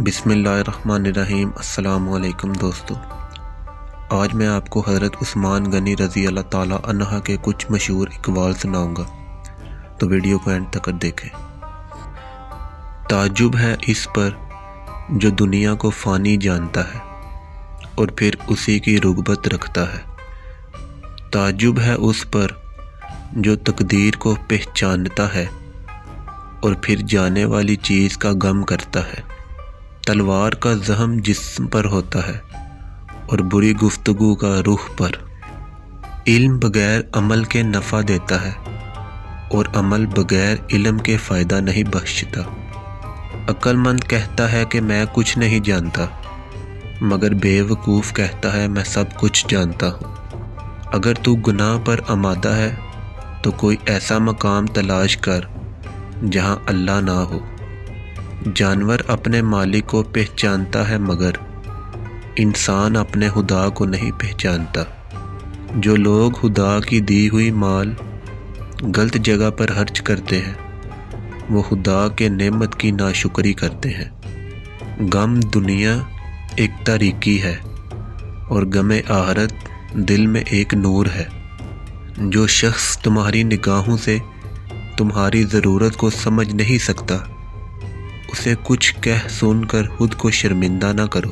بسم اللہ الرحمن الرحیم۔ السلام علیکم دوستو، آج میں آپ کو حضرت عثمان غنی رضی اللہ تعالیٰ عنہ کے کچھ مشہور اقوال سناؤں گا، تو ویڈیو کو اینڈ تک دیکھیں۔ تعجب ہے اس پر جو دنیا کو فانی جانتا ہے اور پھر اسی کی رغبت رکھتا ہے۔ تعجب ہے اس پر جو تقدیر کو پہچانتا ہے اور پھر جانے والی چیز کا غم کرتا ہے۔ تلوار کا زخم جسم پر ہوتا ہے اور بری گفتگو کا روح پر۔ علم بغیر عمل کے نفع دیتا ہے اور عمل بغیر علم کے فائدہ نہیں بخشتا۔ عقل مند کہتا ہے کہ میں کچھ نہیں جانتا، مگر بے وقوف کہتا ہے میں سب کچھ جانتا ہوں۔ اگر تو گناہ پر آمادہ ہے تو کوئی ایسا مقام تلاش کر جہاں اللہ نہ ہو۔ جانور اپنے مالک کو پہچانتا ہے مگر انسان اپنے خدا کو نہیں پہچانتا۔ جو لوگ خدا کی دی ہوئی مال غلط جگہ پر خرچ کرتے ہیں وہ خدا کے نعمت کی ناشکری کرتے ہیں۔ غم دنیا ایک تاریکی ہے اور غم آخرت دل میں ایک نور ہے۔ جو شخص تمہاری نگاہوں سے تمہاری ضرورت کو سمجھ نہیں سکتا، اسے کچھ کہہ سن کر خود کو شرمندہ نہ کرو۔